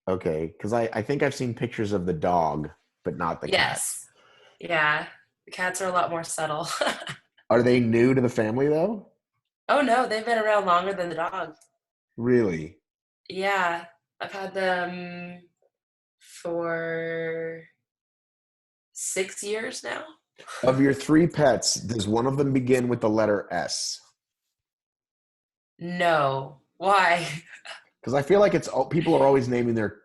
Okay, because I think I've seen pictures of the dog, but not the cat. Yes. Yeah. The cats are a lot more subtle. Are they new to the family though? Oh no, they've been around longer than the dog. Really? Yeah. I've had them for 6 years now. Of your three pets, does one of them begin with the letter S? No. Why? Because I feel like people are always naming their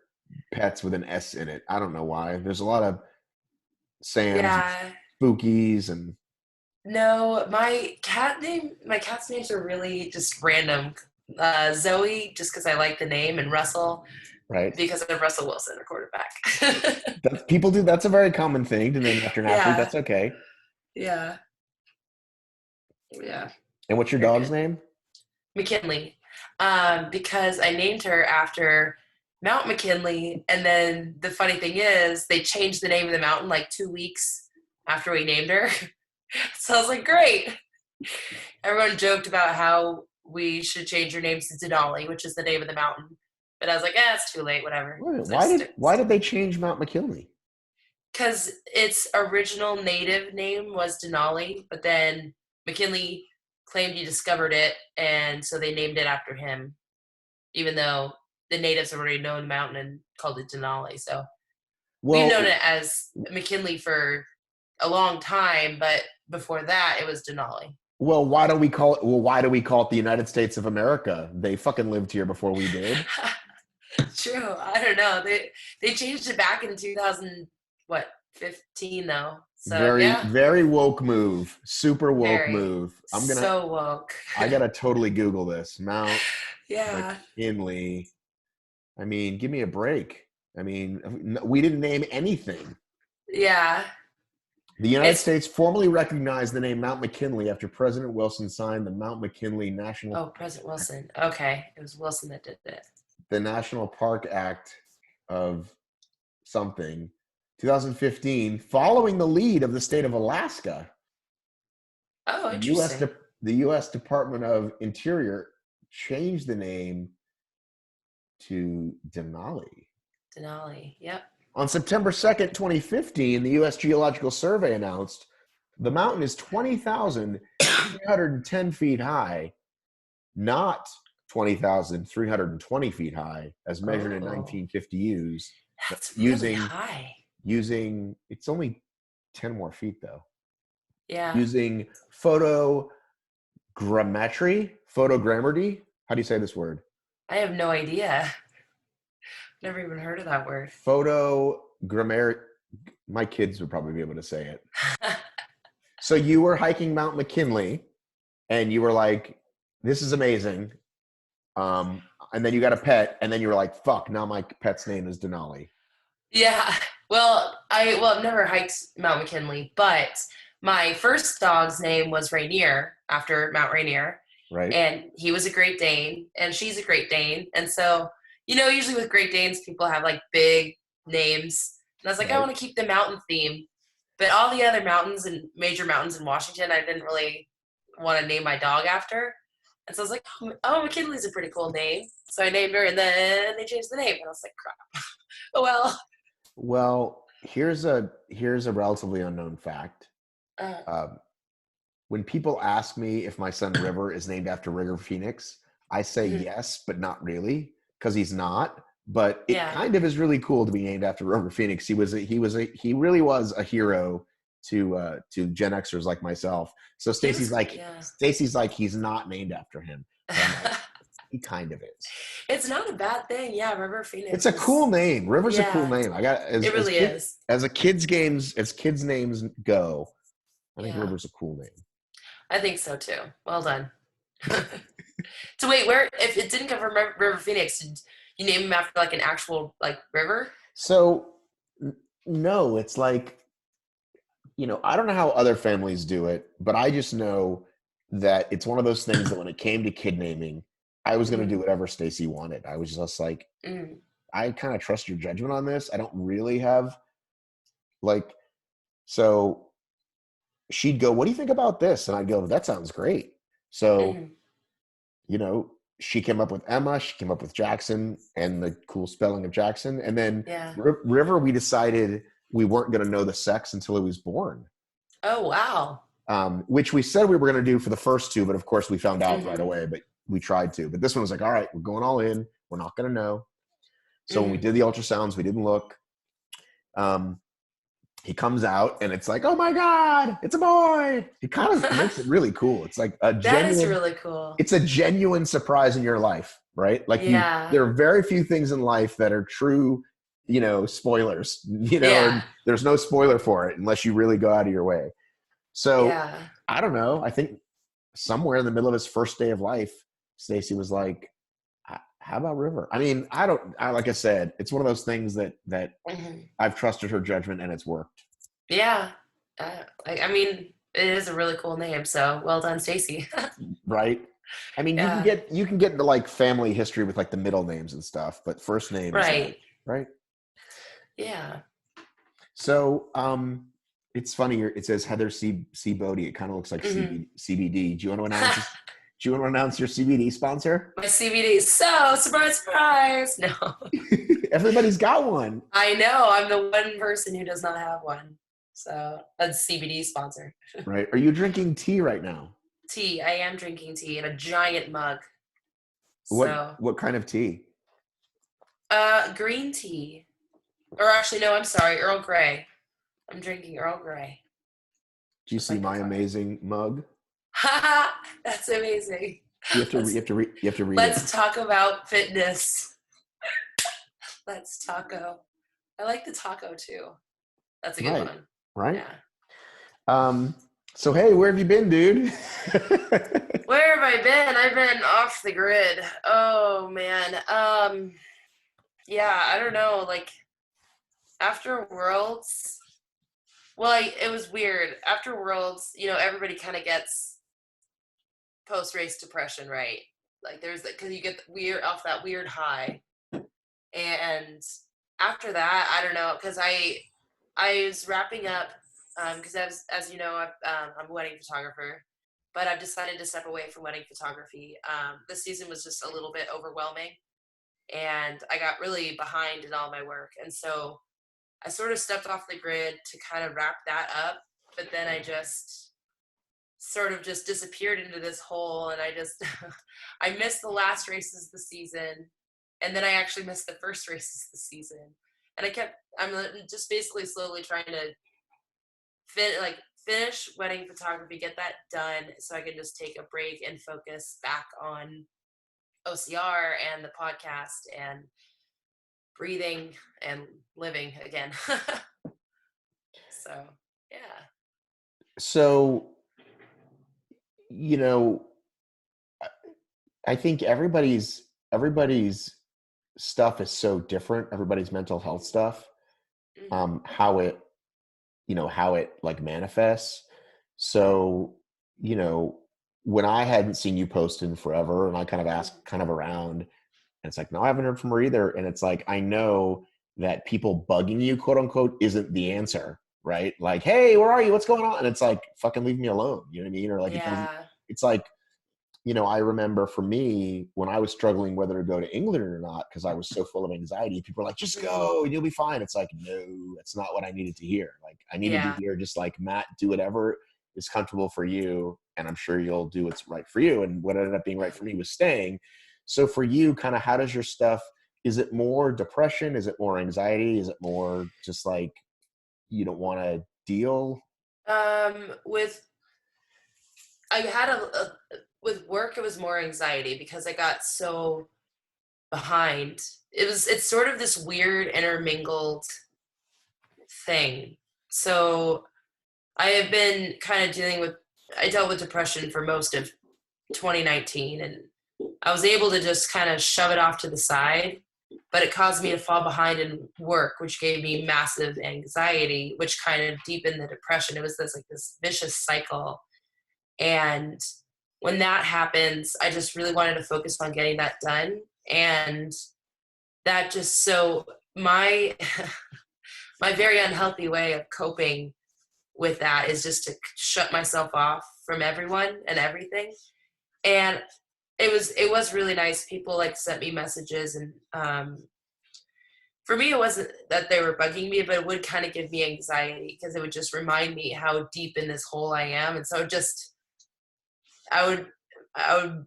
pets with an S in it. I don't know why. There's a lot of Sams and Yeah. Spookies and No, my cat's names are really just random. Zoe, just because I like the name, and Russell, right. because of Russell Wilson, our quarterback. That's people do. That's a very common thing to name after an athlete. Yeah, That's okay. yeah, yeah. And what's your Very dog's good. name? McKinley, because I named her after Mount McKinley, and then the funny thing is, they changed the name of the mountain like 2 weeks after we named her. So I was like, great. Everyone joked about how we should change her name to Denali, which is the name of the mountain. But I was like, it's too late, whatever. Wait a minute, So I just why did they change Mount McKinley? because its original native name was Denali, but then McKinley claimed he discovered it, and so they named it after him, even though the natives already known the mountain and called it Denali. So we've known Well, it as McKinley for a long time, but before that, it was Denali. why do we call it? Well, why do we call it the United States of America? They fucking lived here before we did. True. I don't know. They changed it back in 2000 what 15 though. So Very, yeah, very woke move. Super woke very move. so woke. I gotta totally Google this. Mount Yeah. McKinley. I mean, give me a break. I mean, we didn't name anything. Yeah. The United It's States formally recognized the name Mount McKinley after President Wilson signed Mount McKinley oh, President Wilson. Okay. It was Wilson that did it. the National Park Act of something, 2015, following the lead of the state of Alaska. Oh, The U.S. interesting. the U.S. Department of Interior changed the name to Denali. Denali. Yep. On September 2nd, 2015, the U.S. Geological Survey announced the mountain is 20,310 feet high, not 20,320 feet high, as measured in Oh, 1950 U's, that's really using high. it's only 10 more feet though, Yeah. using photogrammetry. How do you say this word? I have no idea. Never even heard of that word. Photogrammetry. My kids would probably be able to say it. So you were hiking Mount McKinley and you were like, this is amazing. And then you got a pet, and then you were like, fuck, now my pet's name is Denali. Yeah. I've never hiked Mount McKinley, but my first dog's name was Rainier after Mount Rainier, Right? and he was a Great Dane, and she's a Great Dane, and so usually with Great Danes, people have like big names, and I was like, I Right. want to keep the mountain theme, but all the other mountains and major mountains in Washington, I didn't really want to name my dog after, and so I was like, oh, McKinley's a pretty cool name, so I named her, and then they changed the name, and I was like, crap. Oh well. Well, here's a relatively unknown fact. Uh, Um, when people ask me if my son River is named after River Phoenix, I say yes, but not really, because he's not. But it yeah. kind of is really cool to be named after River Phoenix. He really was a hero to Gen Xers like myself. So He was, yeah. Stacy's like he's not named after him. But I'm like, he kind of is. It's not a bad thing. Yeah, River It's Phoenix a cool is, name. River's a cool yeah, name. I got it really is. as kids names go. I think Yeah, River's a cool name. I think so too. Well done. So wait, where, if it didn't come from River Phoenix, did you name him after like an actual like river? So no, it's like, I don't know how other families do it, but I just know that it's one of those things that when it came to kid naming, I was going to do Mm, whatever Stacy wanted. I was just like, mm, I kind of trust your judgment on this. I don't really have like, so she'd go, "What do you think about this?" And I'd go, "That sounds great." So, mm. you know, she came up with Emma, she came up with Jackson and the cool spelling of Jackson. And then Yeah. River, we decided we weren't going to know the sex until he was born. Oh, wow. Which we said we were going to do for the first two, but of course we found out right Mm-hmm. away, but we tried to. But this one was like, all right, we're going all in. We're not going to know. So when we Mm-hmm. did the ultrasounds, we didn't look. He comes out and it's like, oh my God, it's a boy. He kind of makes it really cool. It's like a That is genuine, really cool. it's a genuine surprise in your life, right? Like Yeah. there are very few things in life that are true, spoilers, Yeah. and there's no spoiler for it unless you really go out of your way. So Yeah. I don't know. I think somewhere in the middle of his first day of life, Stacy was like, how about River? I mean, like I said, it's one of those things that Mm-hmm. I've trusted her judgment and it's worked. Yeah. I mean, it is a really cool name. So well done, Stacy. Right. I mean, Yeah. you can get into like family history with like the middle names and stuff, but first name is like, Right. right. Yeah. So, it's funny. It says Heather C. Bodie. It kind of looks like Mm-hmm. CBD. Do you want to announce? Do you want to announce your CBD sponsor? My CBD. So surprise, surprise. No. Everybody's got one. I know. I'm the one person who does not have one. So that's CBD sponsor. Right. Are you drinking tea right now? Tea. I am drinking tea in a giant mug. So What kind of tea? green tea. Or actually, no, I'm sorry, Earl Grey. I'm drinking Earl Grey. Do you see my amazing mug? Haha, that's amazing. You have to read Let's it. talk about fitness. Let's taco. I like the taco too. That's a good one. Right. Yeah. So hey, where have you been, dude? Where have I been? I've been off the grid. Oh man. Yeah, I don't know. Like after Worlds, well, it was weird. After Worlds, everybody kind of gets post-race depression, right? Like there's that because you get weird off that weird high, and after that, I don't know because I was wrapping up because as you know, I'm a wedding photographer, but I've decided to step away from wedding photography. This season was just a little bit overwhelming, and I got really behind in all my work, and so I sort of stepped off the grid to kind of wrap that up, but then I just sort of just disappeared into this hole, and I missed the last races of the season, and then I actually missed the first races of the season, and I'm just basically slowly trying to finish wedding photography, get that done, so I can just take a break and focus back on OCR and the podcast and breathing and living again. So yeah. So, I think everybody's stuff is so different. Everybody's mental health stuff, Mm-hmm. how it like manifests. So, when I hadn't seen you post in forever, and I kind of asked kind of around, and it's like, no, I haven't heard from her either. And it's like, I know that people bugging you, quote unquote, isn't the answer, right? Like, hey, where are you? What's going on? And it's like, fucking leave me alone. You know what I mean? Or like, it doesn't, Yeah. it's like, I remember for me when I was struggling whether to go to England or not because I was so full of anxiety, people were like, just go and you'll be fine. It's like, no, that's not what I needed to hear. Like, I needed to Yeah. hear just like, Matt, do whatever is comfortable for you, and I'm sure you'll do what's right for you. And what ended up being right for me was staying. So for you, kind of, how does your stuff? Is it more depression? Is it more anxiety? Is it more just like you don't want to deal? With I had with work, it was more anxiety because I got so behind. It's sort of this weird intermingled thing. So I have been kind of I dealt with depression for most of 2019, and I was able to just kind of shove it off to the side, but it caused me to fall behind in work, which gave me massive anxiety, which kind of deepened the depression. It was this vicious cycle. And when that happens, I just really wanted to focus on getting that done. And that just so my my very unhealthy way of coping with that is just to shut myself off from everyone and everything. And it was really nice. People like sent me messages, and for me, it wasn't that they were bugging me, but it would kind of give me anxiety because it would just remind me how deep in this hole I am. And so I would, I would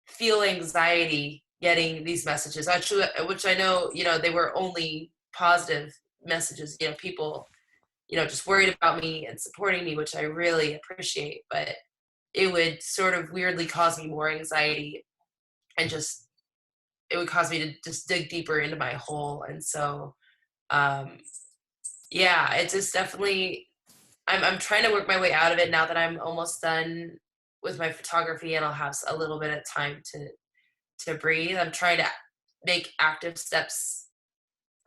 feel anxiety getting these messages, actually, which I know, they were only positive messages, people, just worried about me and supporting me, which I really appreciate, but it would sort of weirdly cause me more anxiety and just it would cause me to just dig deeper into my hole. And so, um, yeah, it's just definitely, I'm trying to work my way out of it now that I'm almost done with my photography and I'll have a little bit of time to breathe. I'm trying to make active steps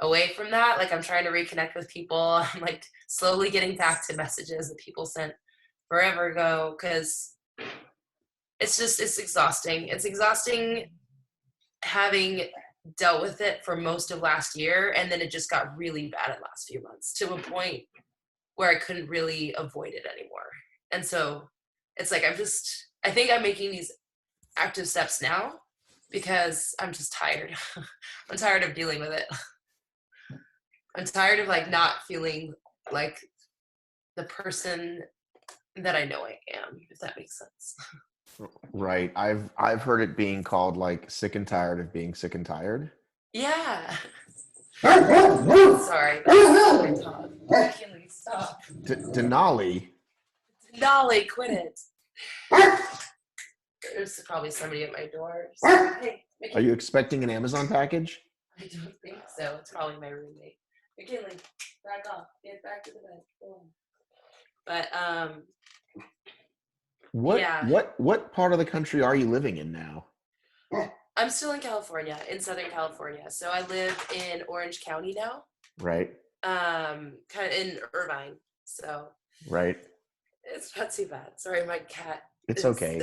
away from that. Like I'm trying to reconnect with people. I'm like slowly getting back to messages that people sent forever ago because it's exhausting. It's exhausting having dealt with it for most of last year, and then it just got really bad in the last few months to a point where I couldn't really avoid it anymore. And so it's like I think I'm making these active steps now because I'm just tired. I'm tired of dealing with it. I'm tired of like not feeling like the person that I know I am, if that makes sense. Right. I've heard it being called like sick and tired of being sick and tired. Yeah. Sorry. That's my dog. McKinley, stop. Denali. Denali, quit it. There's probably somebody at my door. Hey, Are you expecting an Amazon package? I don't think so. It's probably my roommate. McKinley, back off. Get back to the bed. Go on. But yeah. What part of the country are you living in now? I'm still in California, in Southern California. So I live in Orange County now. Right. Kind of in Irvine. So right. It's not too bad. Sorry, my cat. It's okay.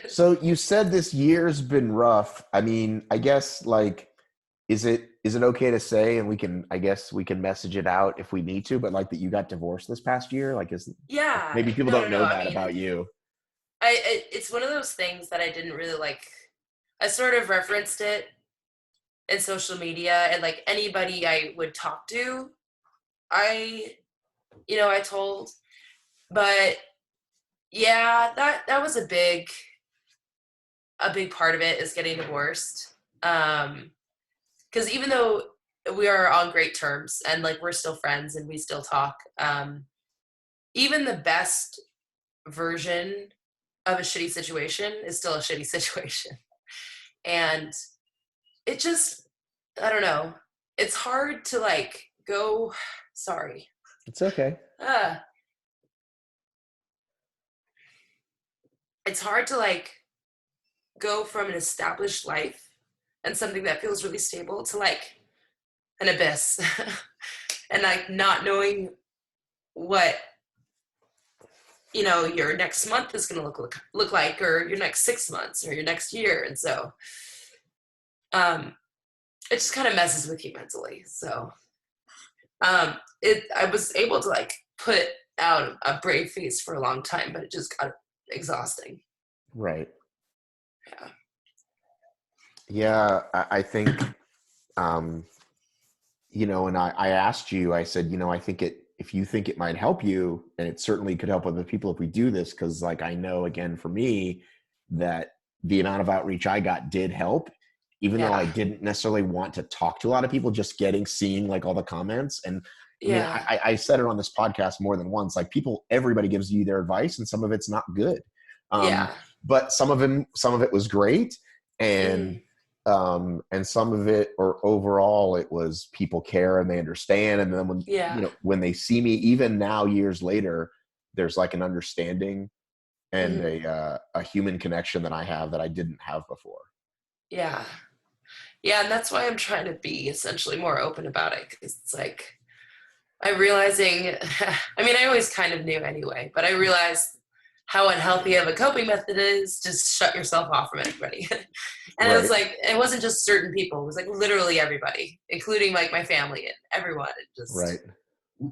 So you said this year's been rough. I mean, I guess like is it okay to say, and I guess we can message it out if we need to, but like that you got divorced this past year? Like yeah. Maybe people don't know that I mean, about you. It's one of those things that I didn't really like. I sort of referenced it in social media, and like anybody I would talk to, I told. But yeah, that was a big part of it, is getting divorced. Because even though we are on great terms and like we're still friends and we still talk, even the best version of a shitty situation is still a shitty situation. And it just, I don't know. It's hard to like go, sorry. It's okay. It's hard to like go from an established life and something that feels really stable to like an abyss and like not knowing what your next month is going to look like, or your next 6 months, or your next year. And so it just kind of messes with you mentally. So I was able to like put out a brave face for a long time, but it just got exhausting. Right. Yeah. Yeah, I think and I asked you, I said, I think if you think it might help you, and it certainly could help other people if we do this, because like I know, again, for me, that the amount of outreach I got did help, even though I didn't necessarily want to talk to a lot of people, just seeing like all the comments. And I said it on this podcast more than once, like everybody gives you their advice, and some of it's not good. But some of it was great. And some of it, or overall, it was people care and they understand. And then when they see me, even now years later, there's like an understanding and a human connection that I have that I didn't have before. Yeah. And that's why I'm trying to be essentially more open about it, because it's like I'm realizing, I mean, I always kind of knew anyway, but I realized how unhealthy of a coping method is just shut yourself off from everybody. And It was like, it wasn't just certain people, it was like literally everybody, including like my family and everyone, and just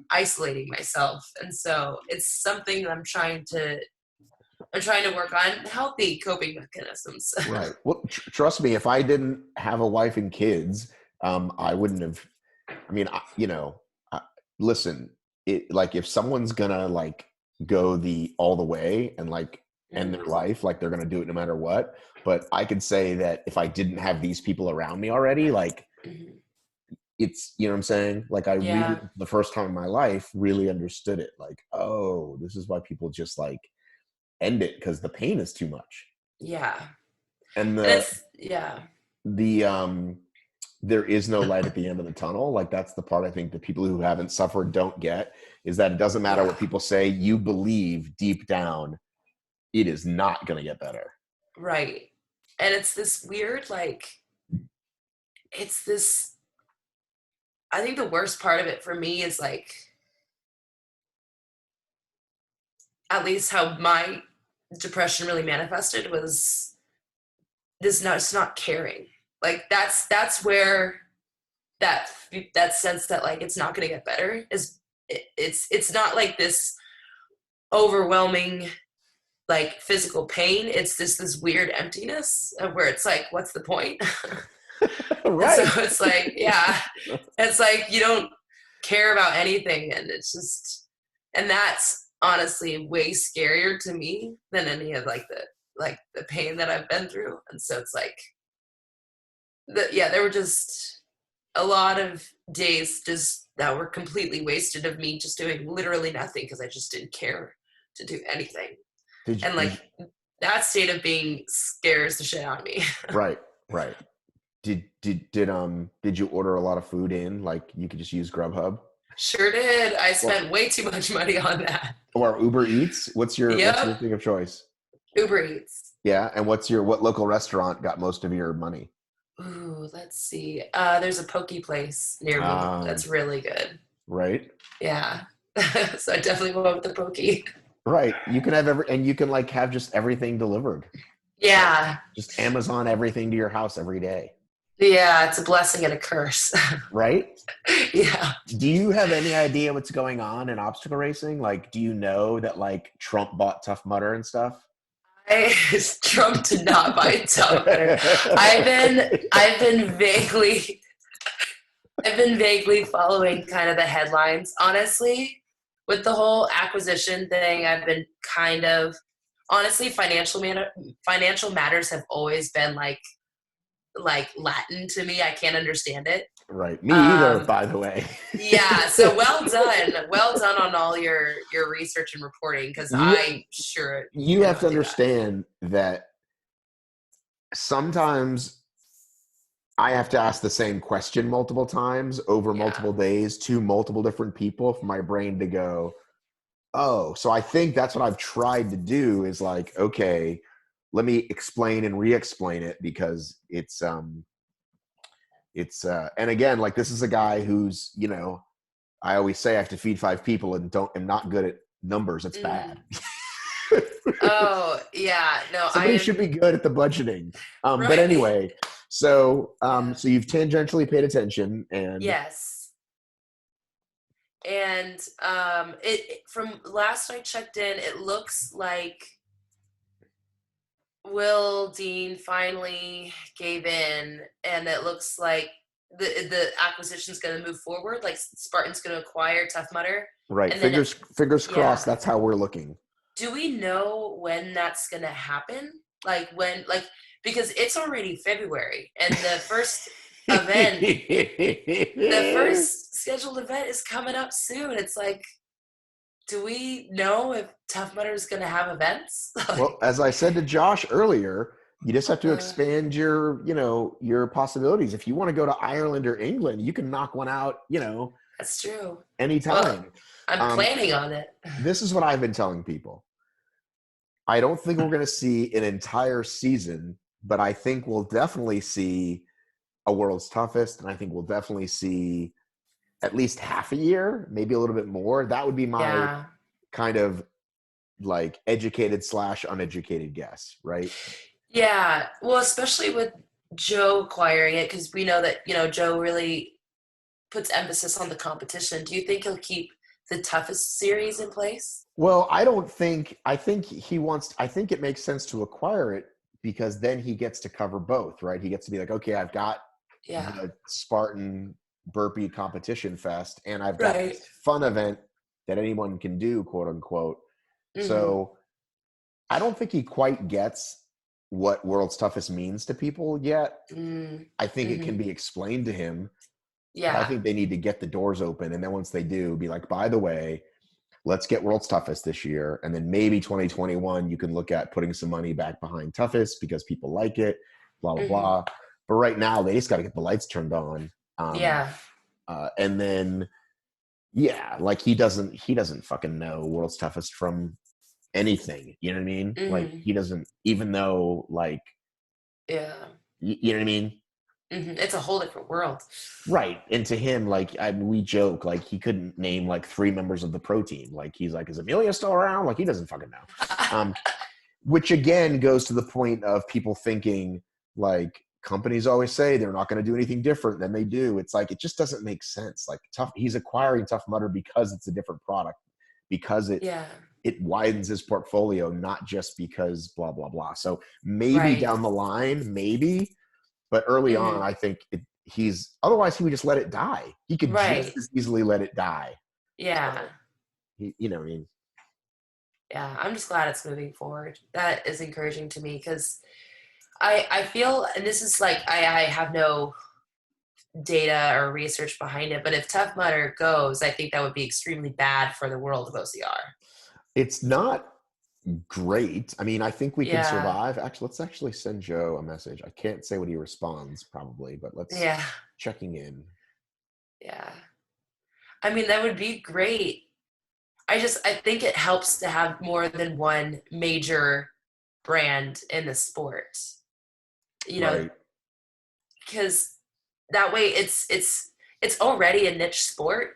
isolating myself. And so it's something that I'm trying to I'm trying to work on healthy coping mechanisms. Right. Well, trust me, if I didn't have a wife and kids, I wouldn't have. I mean, listen, like if someone's gonna like go the all the way and like end their life, like they're gonna do it no matter what. But I could say that if I didn't have these people around me already, like it's, you know what I'm saying? Like I really, Yeah. the first time in my life, really understood it. Like, oh, this is why people just like end it because the pain is too much. Yeah. And And it's, yeah. the there is no light at the end of the tunnel. Like that's the part I think that people who haven't suffered don't get, is that it doesn't matter what people say, you believe deep down it is not going to get better. Right. And it's this weird, like, it's this, I think the worst part of it for me is like, at least how my depression really manifested was this not, it's not caring. Like that's where that sense that like it's not going to get better is it's not like this overwhelming like physical pain. It's this weird emptiness of where it's like, what's the point? And so Right. it's like, yeah, it's like you don't care about anything, and it's just, and that's honestly way scarier to me than any of like the pain that I've been through. And so it's like, yeah, there were just a lot of days just that were completely wasted of me just doing literally nothing because I just didn't care to do anything. And like that state of being scares the shit out of me. Right. Right. Did you order a lot of food in? Like you could just use Grubhub? Sure did. I spent way too much money on that. Or Uber Eats? What's your Yep. thing of choice? Uber Eats. Yeah. And what local restaurant got most of your money? Ooh, let's see. There's a poke place near me that's really good. Right. Yeah. So I definitely went with the poke. Right. You can have and you can like have just everything delivered. Yeah. Just Amazon everything to your house every day. Yeah, it's a blessing and a curse. Right? Yeah. Do you have any idea what's going on in obstacle racing? Like, do you know that like Trump bought Tough Mudder and stuff? Trump did not buy Tough Mudder. I've been vaguely following kind of the headlines. Honestly, with the whole acquisition thing, I've been kind of honestly financial matters have always been like Latin to me. I can't understand it. Right. Me either, by the way. Yeah. So well done on all your research and reporting, because I sure you have to understand that sometimes I have to ask the same question multiple times over multiple days to multiple different people for my brain to go, oh, so I think that's what I've tried to do is like, okay, let me explain and re-explain it, because it's and again, like this is a guy who's, you know, I always say I have to feed 5 people and am not good at numbers. It's bad. Oh yeah, no. Somebody should be good at the budgeting. Right. But anyway, so so you've tangentially paid attention, and yes, and it from last I checked in, it looks like Will Dean finally gave in, and it looks like the acquisition's going to move forward. Like Spartan's going to acquire Tough Mudder. Right. And fingers crossed. That's how we're looking. Do we know when that's going to happen? Like when, like, because it's already February, and the first the first scheduled event is coming up soon. It's like, do we know if Tough Mudder is going to have events? Well, as I said to Josh earlier, you just have to expand your, you know, your possibilities. If you want to go to Ireland or England, you can knock one out, you know. That's true. Anytime. Well, I'm planning on it. This is what I've been telling people. I don't think we're going to see an entire season, but I think we'll definitely see a World's Toughest, and I think we'll definitely see at least half a year, maybe a little bit more. That would be my kind of like educated / uneducated guess, right? Yeah. Well, especially with Joe acquiring it, because we know that, you know, Joe really puts emphasis on the competition. Do you think he'll keep the toughest series in place? Well, I don't think. I think he wants. I think it makes sense to acquire it because then he gets to cover both, right? He gets to be like, okay, I've got Yeah. the Spartan Burpee Competition Fest, and I've got Right. this fun event that anyone can do, quote unquote. Mm-hmm. So I don't think he quite gets what World's Toughest means to people yet. I think it can Mm-hmm. be explained to him, but I Yeah. think they need to get the doors open, and then once they do, be like, by the way, let's get World's Toughest this year. And then maybe 2021, you can look at putting some money back behind Toughest because people like it, blah, blah, Mm-hmm. blah. But right now, they just got to get the lights turned on. Yeah. And then, yeah, like he doesn't fucking know World's Toughest from anything. You know what I mean? Like Mm-hmm. he doesn't, even though like, Yeah. you know what I mean? Mm-hmm. It's a whole different world. Right. And to him, like we joke, like he couldn't name like 3 members of the pro team. Like he's like, is Amelia still around? Like he doesn't fucking know. Which again goes to the point of people thinking like companies always say they're not going to do anything different than they do. It's like it just doesn't make sense. Like he's acquiring Tough Mudder because it's a different product, because Yeah. it widens his portfolio, not just because blah blah blah. So maybe Right. down the line, maybe, but early on, Mm-hmm. I think he's otherwise he would just let it die. He could just Right. as easily let it die. Yeah. So you know, what I mean, Yeah. I'm just glad it's moving forward. That is encouraging to me because I feel, and this is like, I have no data or research behind it, but if Tough Mudder goes, I think that would be extremely bad for the world of OCR. it's not great. I mean, I think we can Yeah. survive. Actually, let's actually send Joe a message. I can't say what he responds probably, but let's Yeah. checking in. Yeah. I mean, that would be great. I think it helps to have more than one major brand in the sport. You know, Right. because that way it's already a niche sport.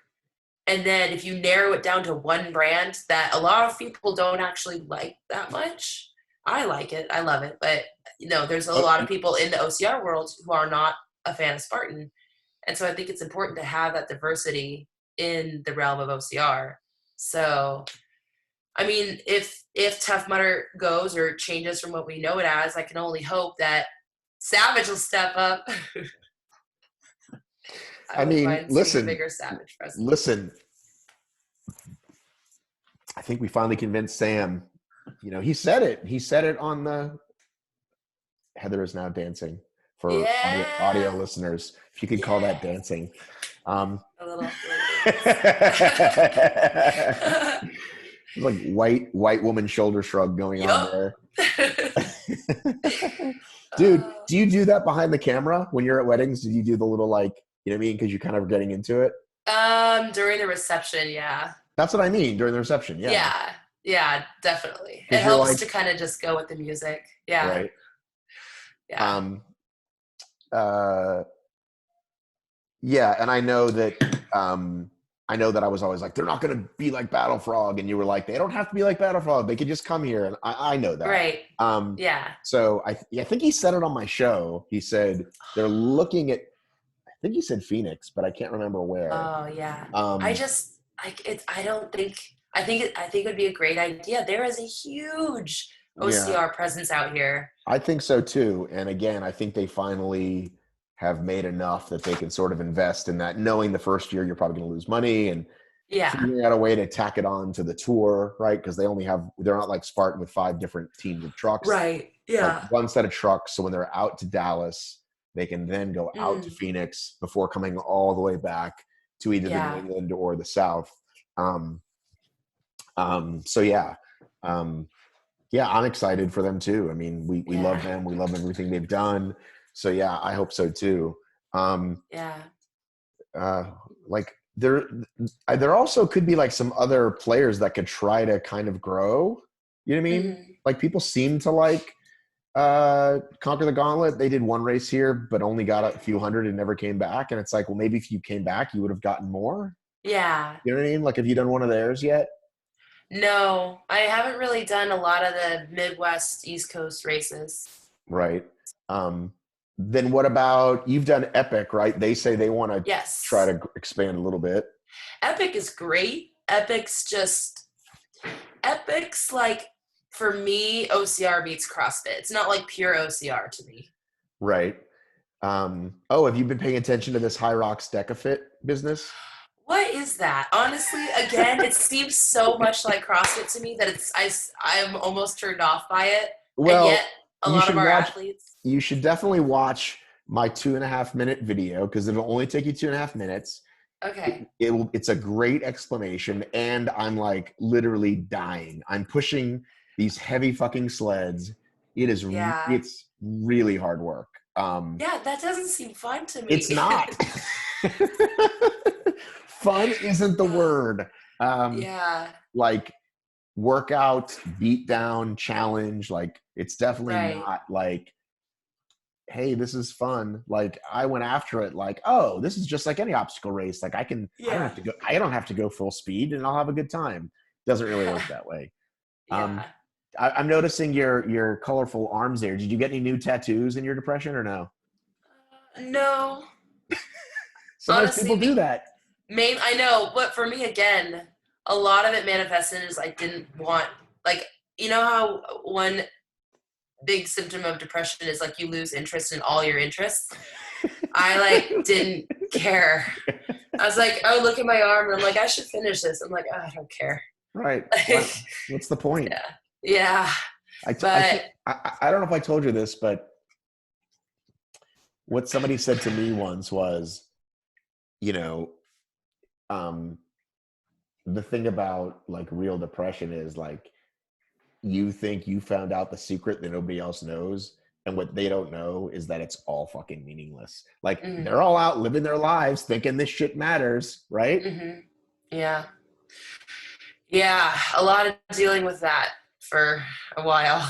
And then if you narrow it down to one brand that a lot of people don't actually like that much, I like it. I love it. But there's a Oh, lot of people in the OCR world who are not a fan of Spartan. And so I think it's important to have that diversity in the realm of OCR. So I mean, if Tough Mudder goes or changes from what we know it as, I can only hope that Savage will step up. I I wouldn't mean, mind seeing a listen, bigger Savage presence. listen. I think we finally convinced Sam. You know, he said it. He said it on the Heather is now dancing for audio Yeah, listeners. If you could call that yeah, dancing. a little dance. There's like white woman shoulder shrug going on Yup. there. Dude, do you do that behind the camera when you're at weddings? Do you do the little like, you know what I mean? Because you're kind of getting into it. During the reception, yeah, That's what I mean during the reception. Yeah. yeah, yeah, definitely. It Because you're helps like, to kind of just go with the music. Yeah, right. yeah. Um, uh, yeah. And I know that I was always like, they're not going to be like Battle Frog. And you were like, they don't have to be like Battle Frog. They could just come here. And I know that. Right. Yeah. So I think he said it on my show. He said they're looking at, I think he said Phoenix, but I can't remember where. Oh yeah. I Um, just like it. I don't think. I think it would be a great idea. There is a huge yeah, OCR presence out here. I think so too. And again, I think they finally have made enough that they can sort of invest in that, knowing the first year you're probably going to lose money and Yeah. figuring out a way to tack it on to the tour, right? Because they're not like Spartan with 5 different teams of trucks. Right. Like Yeah. one set of trucks. So when they're out to Dallas, they can then go out to Mm, Phoenix before coming all the way back to either the New yeah. England or the South. Um, so yeah. Um, yeah, I'm excited for them too. I mean, we love Yeah. them. We love everything they've done. So yeah, I hope so too. Um, Yeah. uh, like there also could be like some other players that could try to kind of grow. You know what I mean? Hmm. Like people seem to like Conquer the Gauntlet. They did one race here, but only got a few hundred and never came back. And it's like, well, maybe if you came back, you would have gotten more. Yeah. You know what I mean? Like, have you done one of theirs yet? No, I haven't really done a lot of the Midwest East Coast races. Right. Um, then what about you've done Epic, right? They say they want to try Yes. to expand a little bit. Epic is great. Epic's like, for me, OCR beats CrossFit. It's not like pure OCR to me. Right. Oh, have you been paying attention to this High Rocks DecaFit business? What is that? Honestly, again, it seems so much like CrossFit to me that I'm almost turned off by it. And Well, yet, a you lot of should our watch. athletes. You should definitely watch my 2.5 minute video because it'll only take you 2.5 minutes. Okay. It's a great explanation, and I'm like literally dying. I'm pushing these heavy fucking sleds. Yeah. It's really hard work. Yeah, that doesn't seem fun to It's me. not. Fun isn't the word. Yeah. Like workout, beat down, challenge. Like it's definitely Right. not like, hey, this is fun. Like I went after it like, oh, this is just like any obstacle race. Like Yeah. I don't have to go full speed and I'll have a good time. Doesn't really work that way. Um, Yeah. I'm noticing your colorful arms there. Did you get any new tattoos in your depression or no? No. Sometimes people Honestly, do that. I know, but for me again, a lot of it manifested as I didn't want, like, you know how one big symptom of depression is like you lose interest in all your interests. I like didn't care. I was like, oh, look at my arm, and I'm like, I should finish this. I'm like, oh, I don't care. Right. Like, What's the point? yeah, yeah, I but think I don't know if I told you this, but what somebody said to me once was, you know, um, the thing about like real depression is like you think you found out the secret that nobody else knows. And what they don't know is that it's all fucking meaningless. Like mm, they're all out living their lives thinking this shit matters, right? mm-hmm, yeah, yeah, a lot of dealing with that for a while.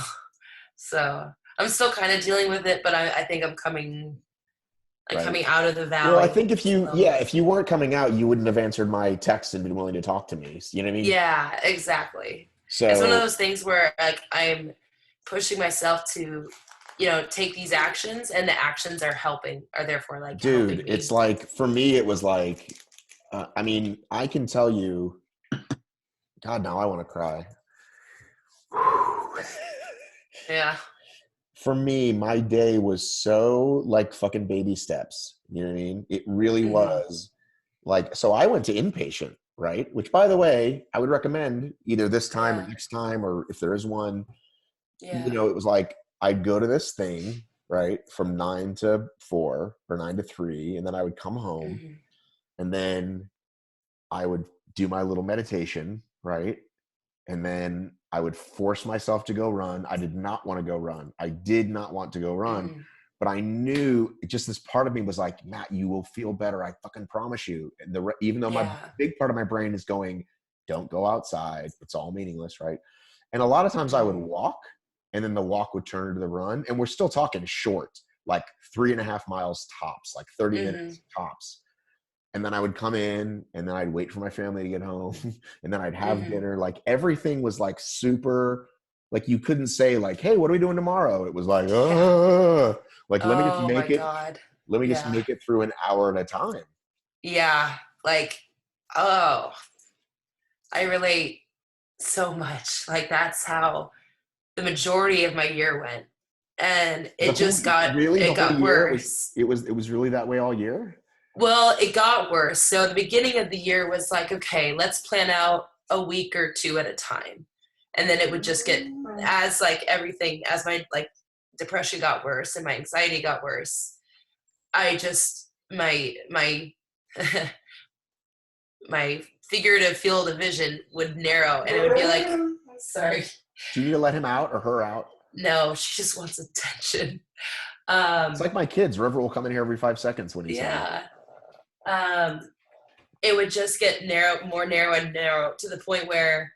So I'm still kind of dealing with it, but I think I'm Right. coming out of the Well, I valley think slowly. if you weren't coming out, you wouldn't have answered my text and been willing to talk to me. You know what I mean? Yeah, exactly. It's one of So, those things where like I'm pushing myself to, take these actions, and the actions are therefore like helping dude, it's me. like for me, it was like, I mean, I can tell you, God, now I want to cry. Yeah. For me, my day was so like fucking baby steps. You know what I mean? It really Hmm. was like, so I went to inpatient, right? Which, by the way, I would recommend either this time or Yeah. next time, or if there is one, Yeah. it was like I'd go to this thing, right, from 9 to 4 or 9 to 3, and then I would come home, Hmm. and then I would do my little meditation, right? And then I would force myself to go run. I did not want to go run. I did not want to go run. Hmm. But I knew just this part of me was like, Matt, you will feel better. I fucking promise you. And even though my Yeah. big part of my brain is going, don't go outside. It's all meaningless, right? And a lot of times I would Hmm. walk and then the walk would turn into the run. And we're still talking short, like 3.5 miles tops, like 30 Hmm. minutes tops. And then I would come in and then I'd wait for my family to get home and then I'd have Hmm. dinner. Like everything was like super, like you couldn't say like, hey, what are we doing tomorrow? It was like, Yeah. like Oh my God. let me just Yeah. make it through an hour at a time. Yeah. Like, oh, I relate so much. Like that's how the majority of my year went. And The it whole got year worse. it was really that way all year. Well, it got worse. So the beginning of the year was like, okay, let's plan out a week or two at a time. And then it would just get, as like everything, as my like depression got worse and my anxiety got worse, I just my my figurative field of vision would narrow, and it would be like, sorry, Do you need to let him out or her out? no, she just wants attention. It's Um, like my kids. River will come in here every 5 seconds when he's home. yeah. Um, it would just get more narrow and narrow to the point where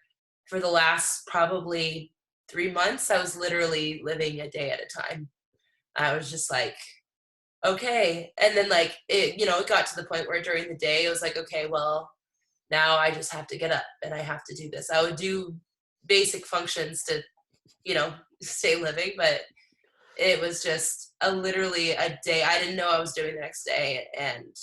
for the last probably 3 months, I was literally living a day at a time. I was just like, okay. And then like it got to the point where during the day it was like, okay, well, now I just have to get up and I have to do this. I would do basic functions to, stay living, but it was just literally a day. I didn't know I was doing the next day. And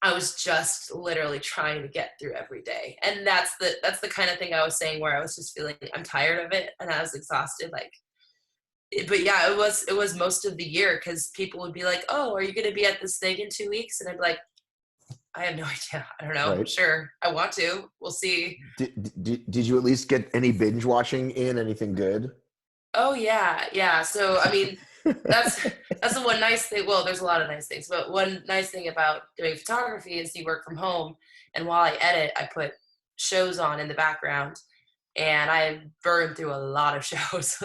I was just literally trying to get through every day. And that's the kind of thing I was saying where I was just feeling I'm tired of it and I was exhausted. But yeah, it was most of the year because people would be like, "Oh, are you going to be at this thing in 2 weeks?" And I'd be like, "I have no idea. I don't know. Right. Sure, I want to. We'll see." Did you at least get any binge watching in? Anything good? Oh yeah, yeah. So I mean, that's that's the one nice thing. Well, there's a lot of nice things, but one nice thing about doing photography is you work from home, and while I edit, I put shows on in the background, and I burned through a lot of shows.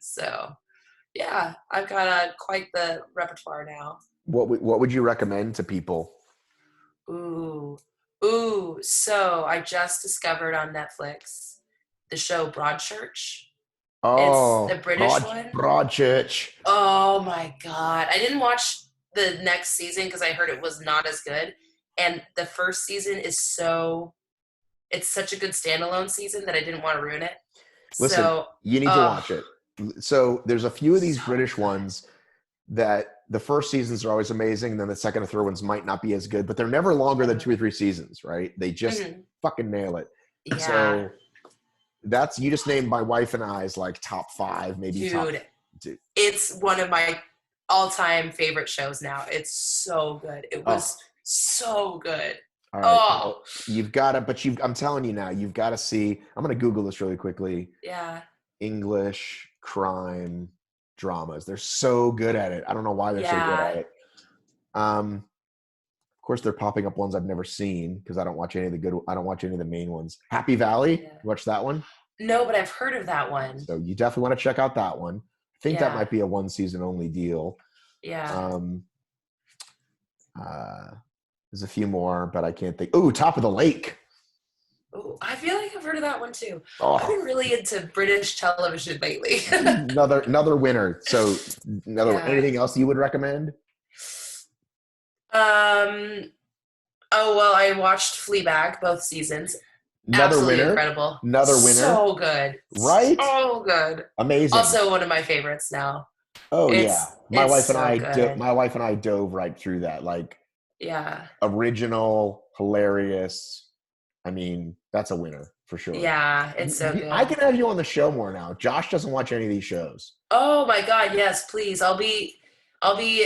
So yeah, I've got quite the repertoire now. What would you recommend to people? Ooh, ooh. So I just discovered on Netflix the show Broadchurch. It's the Oh, British one. Broadchurch. Oh my god. I didn't watch the next season because I heard it was not as good. And the first season is it's such a good standalone season that I didn't want to ruin it. Listen, So, you need to oh, watch it. So there's a few of these so British good. ones that the first seasons are always amazing, and then the second and third ones might not be as good, but they're never longer than 2 or 3 seasons, right? They just Mhm. fucking nail it. Yeah, So that's you just named my wife and I's like top five, maybe top dude. two. It's one of my all-time favorite shows now. It's so good. It Oh, was so good. all right. Oh, Well, you've got to, but I'm telling you now, you've got to see. I'm going to Google this really quickly. yeah. English crime dramas. They're so good at it. I don't know why they're so good Yeah. at it. Of course, they're popping up ones I've never seen because I don't watch any of the good. I don't watch any of the main ones. Happy Valley. You Yeah. watch that one? No, but I've heard of that one. So you definitely want to check out that one. I think that Yeah. might be a one season only deal. Yeah. Um, uh, there's a few more, but I can't think. Ooh, Top of the Lake. Ooh, I feel like I've heard of that one too. I've been Oh, really into British television lately. another winner. So Yeah. anything else you would recommend? Um. Oh well, I watched Fleabag both seasons. Another Absolutely winner. incredible. Another winner. So good. Right? So good. Amazing. Also one of my favorites now. Oh yeah. It's so good. My wife and I dove right through that. Like Yeah. original, hilarious. I mean, that's a winner for sure. Yeah, it's so I good. can have you on the show more now. Josh doesn't watch any of these shows. Oh my God, yes, please. I'll be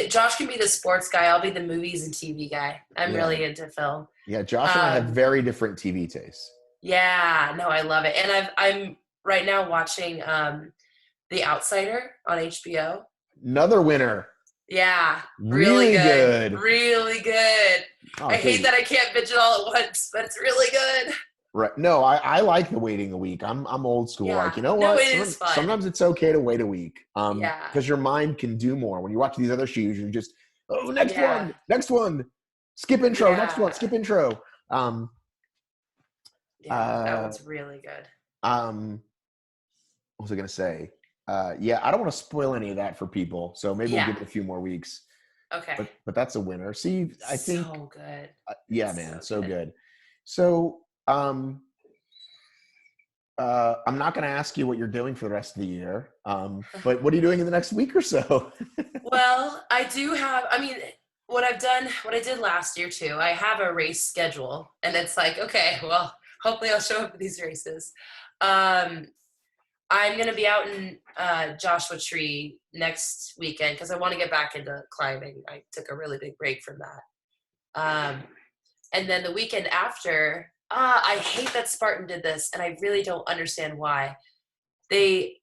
Josh can be the sports guy. I'll be the movies and TV guy. I'm Yeah. really into film. Yeah, Josh and I have Um, very different TV tastes. yeah, no, I love it. And I'm right now watching The Outsider on HBO. Another winner. Yeah, really Really good. good. Really good. Oh, I hate dude. that I can't binge it all at once, but it's really good. Right. No, I like the waiting a week. I'm old school. Like, Yeah. you know No, what? it is fun. Sometimes it's okay to wait a week. Yeah. Because your mind can do more. When you watch these other shows, you just, oh, Yeah. next one, skip intro, next one, Yeah. skip intro. Um, Yeah. That uh, one's really good. what was I gonna say? Yeah, I don't want to spoil any of that for people, so maybe we'll Yeah. give it a few more weeks. Okay. But that's a winner. See, I think, So good. yeah, It's man, so so good. good. So, I'm not going to ask you what you're doing for the rest of the year, but what are you doing in the next week or so? Well, I do have, I mean, what I did last year too, I have a race schedule and it's like, okay, well, hopefully I'll show up for these races. Um, I'm going to be out in Joshua Tree next weekend because I want to get back into climbing. I took a really big break from that. And then the weekend after, I hate that Spartan did this and I really don't understand why. They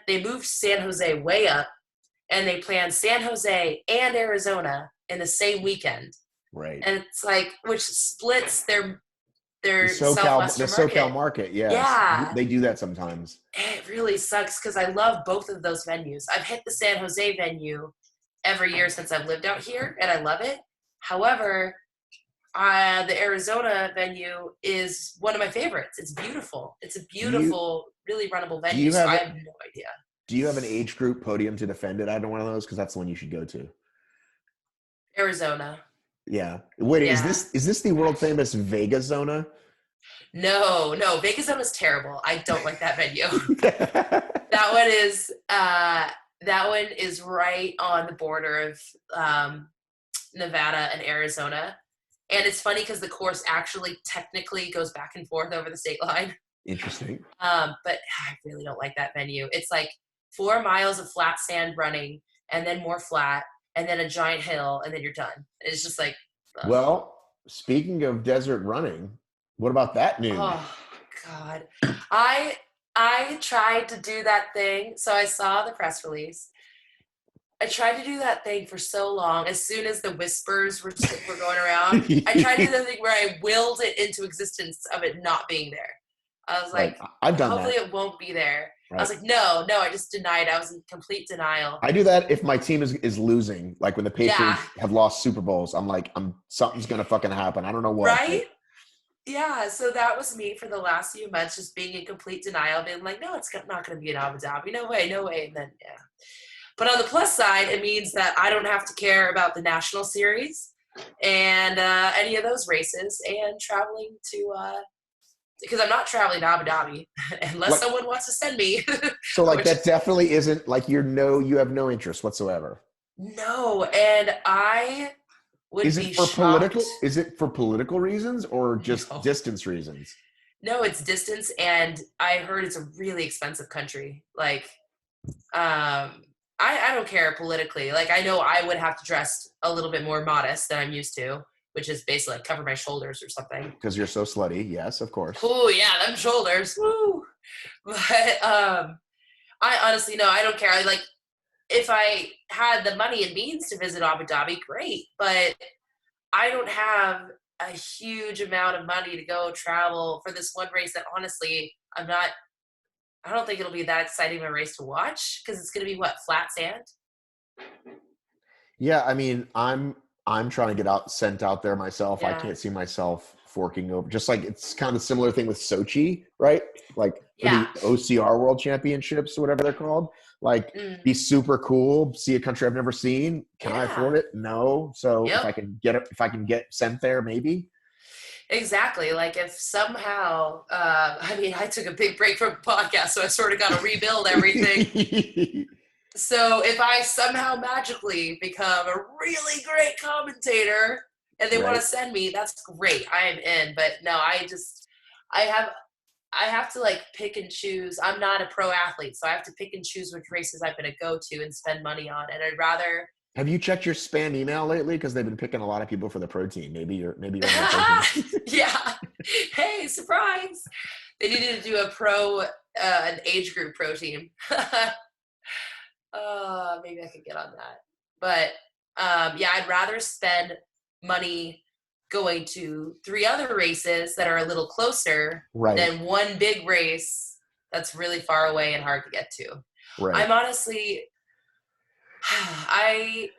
moved San Jose way up and they planned San Jose and Arizona in the same weekend. Right. And it's like, which splits their The Southwestern SoCal market. market, yes, Yeah, they do that sometimes. it really sucks because I love both of those venues. I've hit the San Jose venue every year since I've lived out here, and I love it. However, the Arizona venue is one of my favorites. It's beautiful. It's a Do you beautiful, really runnable do venue. you So have I it? have no idea. Do you have an age group podium to defend it? I don't one of those because that's the one you should go to. Arizona. Yeah. Wait, Yeah. is this the world famous Vegas Zona? No, no, Vegas Zone is terrible. I don't like that venue. That one is right on the border of Nevada and Arizona. And it's funny because the course actually technically goes back and forth over the state line. Interesting. But I really don't like that venue. It's like 4 miles of flat sand running, and then more flat, and then a giant hill, and then you're done. It's just like, ugh. Well, speaking of desert running, what about that news? Oh God. I tried to do that thing. So I saw the press release. I tried to do that thing for so long. As soon as the whispers were going around, I tried to do the thing where I willed it into existence of it not being there. I was like, Right. I've done hopefully that. it won't be there. Right. I was like, no, I just denied. I was in complete denial. I do that if my team is losing, like when the Patriots have lost Super Bowls. I'm like, something's gonna fucking happen. I don't know what. Right? Yeah. So that was me for the last few months, just being in complete denial, being like, no, it's not going to be an Abu Dhabi. No way. And then, yeah. But on the plus side, it means that I don't have to care about the national series and any of those races, and traveling to because I'm not traveling to Abu Dhabi unless someone wants to send me. So like that definitely isn't like you have no interest whatsoever. No, and I would be shocked. Is it for political reasons or just distance reasons? No, it's distance, and I heard it's a really expensive country. Like, I don't care politically. Like, I know I would have to dress a little bit more modest than I'm used to, which is basically like cover my shoulders or something. Because you're so slutty. Yes, of course. Oh yeah, them shoulders. Woo. But I honestly, no, I don't care. Like, if I had the money and means to visit Abu Dhabi, great. But I don't have a huge amount of money to go travel for this one race that honestly, I don't think it'll be that exciting of a race to watch, because it's going to be flat sand? Yeah, I mean, I'm trying to get sent out there myself. Yeah. I can't see myself forking over. Just like it's kind of a similar thing with Sochi, right? Like for the OCR World Championships or whatever they're called. Like be super cool, see a country I've never seen. Can I afford it? No. So if I can get sent there, maybe. Exactly. Like if somehow, I took a big break from the podcast, so I sort of got to rebuild everything. So if I somehow magically become a really great commentator and they want to send me, that's great. I am in. But no, I have to like pick and choose. I'm not a pro athlete, so I have to pick and choose which races I'm going to go to and spend money on. And I'd rather. Have you checked your spam email lately? Because they've been picking a lot of people for the pro team. Maybe you're on the pro team. Yeah. Hey, surprise! They needed to do an age group pro team. Maybe I could get on that. But I'd rather spend money going to 3 other races that are a little closer than one big race that's really far away and hard to get to. Right. I'm honestly, I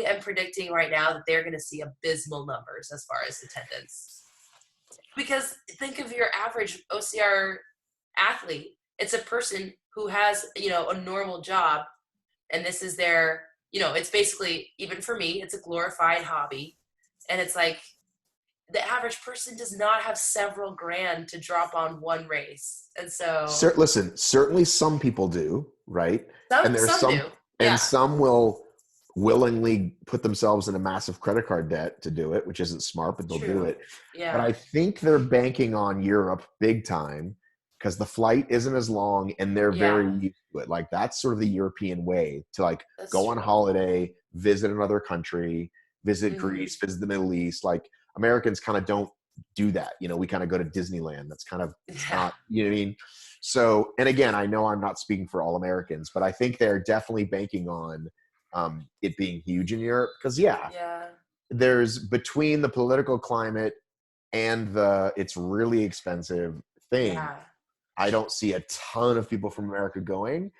am predicting right now that they're going to see abysmal numbers as far as attendance. Because think of your average OCR athlete. It's a person who has, a normal job, and this is their, it's basically, even for me, it's a glorified hobby. And it's like the average person does not have several grand to drop on one race. And so listen, certainly some people do, right? Some do. And some will willingly put themselves in a massive credit card debt to do it, which isn't smart, but they'll do it. Yeah. But I think they're banking on Europe big time because the flight isn't as long and they're very used to it. Like that's sort of the European way to go on holiday, visit another country, visit Greece, visit the Middle East. Like Americans kind of don't do that. We kind of go to Disneyland. That's kind of not, you know what I mean? So, and again, I know I'm not speaking for all Americans, but I think they're definitely banking on it being huge in Europe because there's between the political climate and it's really expensive thing. Yeah. I don't see a ton of people from America going.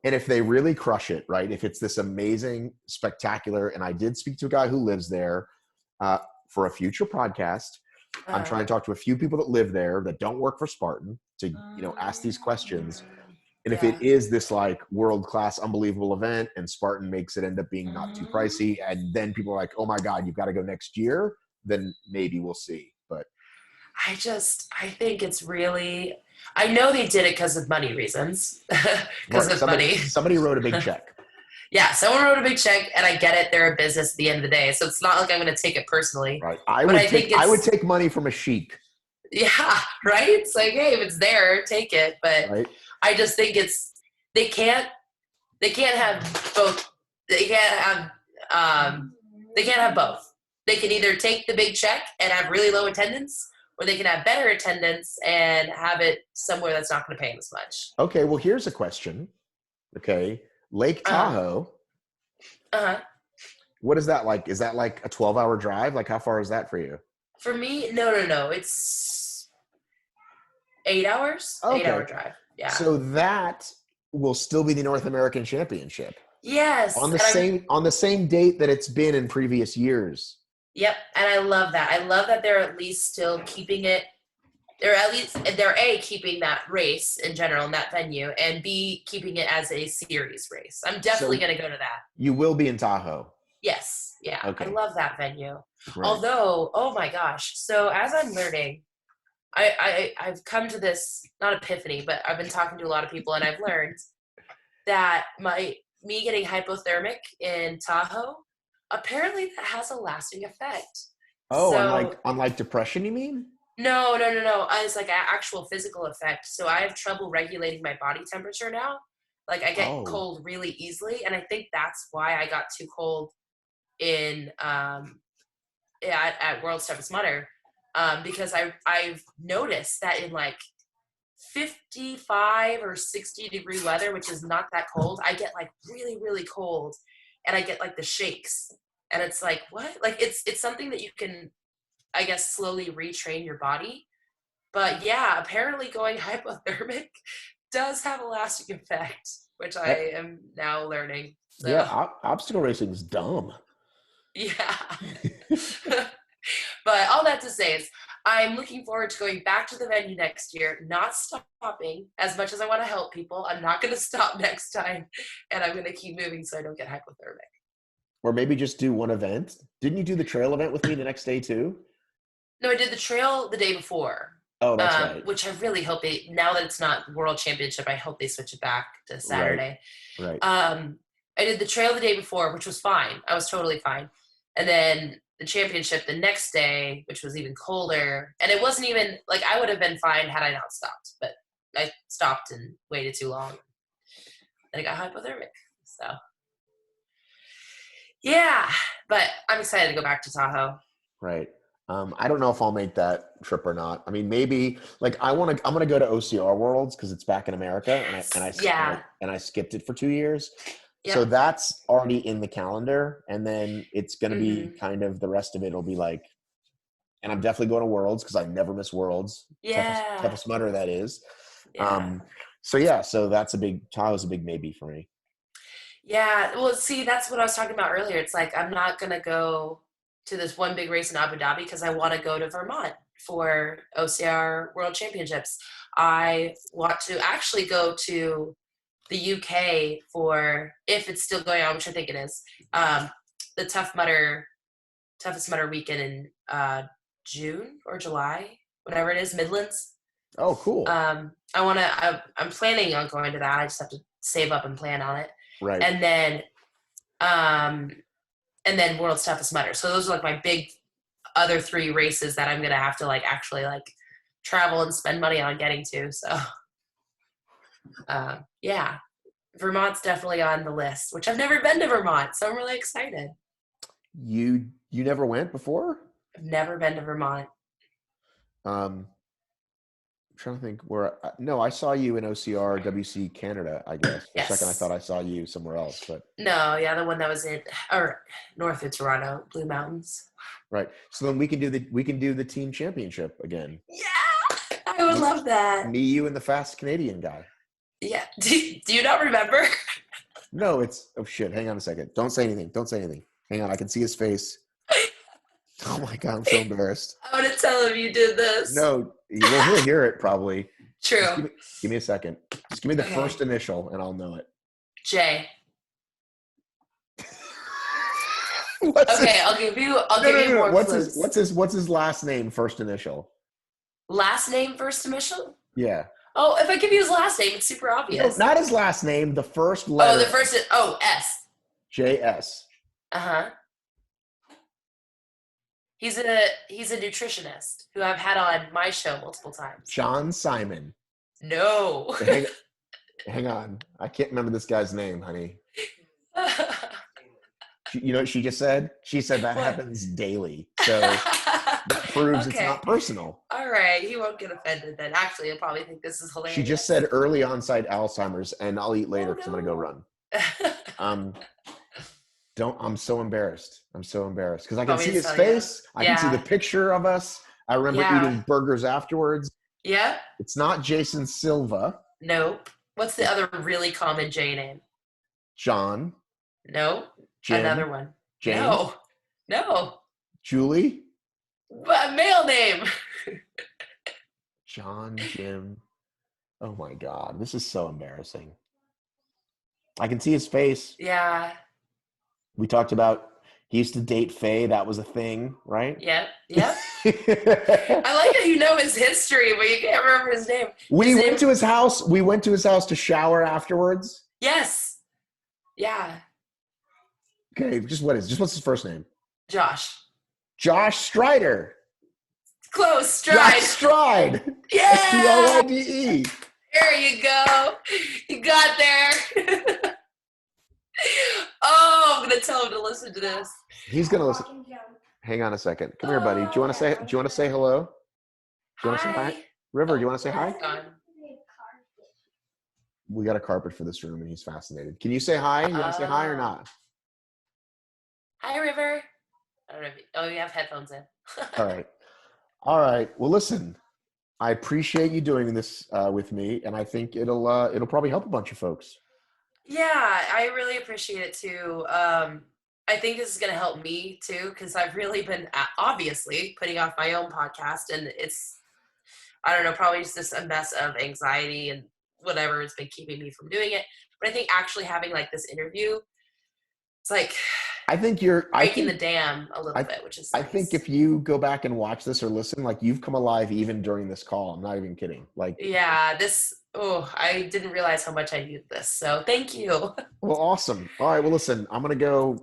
And if they really crush it, right? If it's this amazing, spectacular, and I did speak to a guy who lives there for a future podcast. I'm trying to talk to a few people that live there that don't work for Spartan to, ask these questions. And if it is this like world-class, unbelievable event and Spartan makes it end up being not too pricey, and then people are like, oh my God, you've got to go next year, then maybe we'll see. But I think it's really, I know they did it because of money reasons. Because of money. Somebody wrote a big check. Yeah, someone wrote a big check, and I get it. They're a business at the end of the day, so it's not like I'm going to take it personally. Right. But I think I would it's take money from a sheik. yeah, right. It's like, hey, if it's there, take it. But Right. I just think it's they can't they can't have both. They can't have they can't have both. They can either take the big check and have really low attendance, or they can have better attendance and have it somewhere that's not going to pay them as much. Okay. Well, here's a question. Okay. Lake Tahoe. Uh-huh. What is that like? Is that like a 12-hour drive? Like, how far is that for you? For me, no. It's 8 hours. Okay. 8 hour drive. Yeah. So that will still be the North American Championship Yes. on the same date that it's been in previous years. Yep. And I love that. I love that they're at least still keeping it. They're A, keeping that race in general in that venue, and B, keeping it as a series race. I'm definitely going to go to that. You will be in Tahoe. Yes. Yeah. Okay. I love that venue. Right. Although, oh my gosh. So as I'm learning, I've come to this, not epiphany, but I've been talking to a lot of people, and I've learned that me getting hypothermic in Tahoe, apparently that has a lasting effect. Oh, so, on depression, you mean? No. It's like an actual physical effect. So I have trouble regulating my body temperature now. Like I get cold really easily, and I think that's why I got too cold in at World's Toughest Mudder, because I've noticed that in like 55 or 60-degree weather, which is not that cold, I get like really, really cold, and I get like the shakes, and it's like, what? Like it's something that you can, I guess, slowly retrain your body. But yeah, apparently going hypothermic does have a lasting effect, which I am now learning. So. Yeah, obstacle racing is dumb. Yeah. But all that to say is I'm looking forward to going back to the venue next year, not stopping. As much as I want to help people, I'm not going to stop next time, and I'm going to keep moving so I don't get hypothermic. Or maybe just do one event. Didn't you do the trail event with me the next day too? No, I did the trail the day before. Oh, that's right. Which I really hope now that it's not World Championship, I hope they switch it back to Saturday. Right. I did the trail the day before, which was fine. I was totally fine. And then the championship the next day, which was even colder. And it wasn't even, like, I would have been fine had I not stopped. But I stopped and waited too long. And I got hypothermic. So, yeah. But I'm excited to go back to Tahoe. Right. I don't know if I'll make that trip or not. I mean, maybe like I'm going to go to OCR Worlds because it's back in America, and I skipped it for 2 years. Yep. So that's already in the calendar, and then it's going to be kind of the rest of it will be like, and I'm definitely going to Worlds because I never miss Worlds. Yeah. Toughest Mudder, that is. Yeah. So that's Tahoe's a big maybe for me. Yeah. Well, see, that's what I was talking about earlier. It's like, I'm not going to go to this one big race in Abu Dhabi because I want to go to Vermont for OCR World Championships. I want to actually go to the UK for, if it's still going on, which I think it is, the Toughest Mudder weekend in June or July, whatever it is, Midlands. Oh, cool. I'm planning on going to that. I just have to save up and plan on it. Right. And then World's Toughest Mudder. So those are like my big other 3 races that I'm going to have to like actually like travel and spend money on getting to. So yeah, Vermont's definitely on the list, which I've never been to Vermont. So I'm really excited. You never went before? I've never been to Vermont. I'm trying to think where. No, I saw you in OCR WC Canada, I guess. For a second, I thought I saw you somewhere else, but no, yeah, the one that was north of Toronto, Blue Mountains. Right. So then we can do the team championship again. Yeah, I would love that. Me, you, and the fast Canadian guy. Yeah. Do you not remember? No, oh shit. Hang on a second. Don't say anything. Hang on. I can see his face. Oh my God, I'm so embarrassed. I want to tell him you did this. No, he'll hear it probably. True. Give me a second. Just give me the first initial and I'll know it. J. I'll give you more clues. What's his last name, first initial? Last name, first initial? Yeah. Oh, if I give you his last name, it's super obvious. No, not his last name, the first letter. S. JS. Uh-huh. He's a nutritionist who I've had on my show multiple times. John Simon. No. Hang on. I can't remember this guy's name, honey. You know what she just said? She said that happens daily. So that proves it's not personal. All right. He won't get offended then. Actually, he'll probably think this is hilarious. She just said early onset Alzheimer's, and I'll eat later because I'm going to go run. I'm so embarrassed. I'm so embarrassed because I can see his face. I can see the picture of us. I remember eating burgers afterwards. Yeah. It's not Jason Silva. Nope. What's the other really common J name? John. Nope. Jim. Another one. James. No. Julie. But male name. John, Jim. Oh my God. This is so embarrassing. I can see his face. Yeah. We talked about he used to date Faye. That was a thing, right? Yep. I like how you know his history, but you can't remember his name. We went to his house. We went to his house to shower afterwards. Yes. Yeah. Okay, what's his first name? Josh. Josh Strider. Close. Stride. Josh Stride. Yeah. Stride. There you go. You got there. Oh, I'm gonna tell him to listen to this. He's gonna listen. Hang on a second. Come here, buddy. Do you want to say hello? Do you want to say hi? River, do you want to say hi? We got a carpet for this room, and he's fascinated. Can you say hi? You want to say hi or not? Hi, River. I don't know. You have headphones in. All right. Well, listen. I appreciate you doing this with me, and I think it'll probably help a bunch of folks. Yeah, I really appreciate it too. I think this is going to help me too, because I've really been obviously putting off my own podcast, and it's, I don't know, probably just a mess of anxiety and whatever has been keeping me from doing it. But I think actually having like this interview, it's like I think you're breaking the dam a little bit, which is nice. I think if you go back and watch this or listen, like you've come alive even during this call. I'm not even kidding. Like I didn't realize how much I needed this. So thank you. Well, awesome. All right. Well, listen, I'm gonna go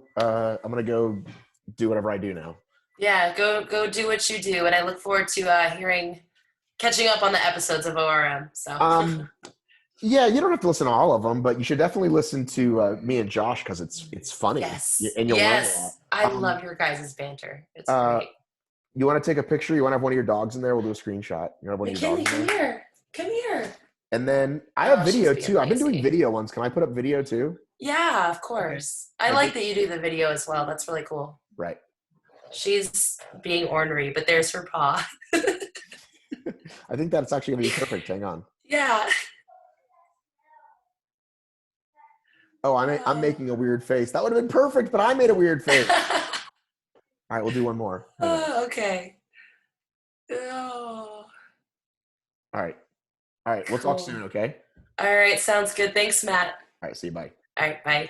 do whatever I do now. Yeah, go do what you do, and I look forward to catching up on the episodes of ORM. So yeah, you don't have to listen to all of them, but you should definitely listen to me and Josh because it's funny. Yes, and you'll learn a lot. I love your guys' banter. It's great. You want to take a picture? You want to have one of your dogs in there? We'll do a screenshot. You want to have one of your dogs in there? Come here. And then I have video too. I've been doing video ones. Can I put up video too? Yeah, of course. Okay. I like that you do the video as well. That's really cool. Right. She's being ornery, but there's her paw. I think that's actually going to be perfect. Hang on. Yeah. Oh, I'm making a weird face. That would have been perfect, but I made a weird face. All right, we'll do one more. Okay. Oh. All right. We'll talk soon, okay? All right, sounds good. Thanks, Matt. All right, see you. Bye. All right, bye.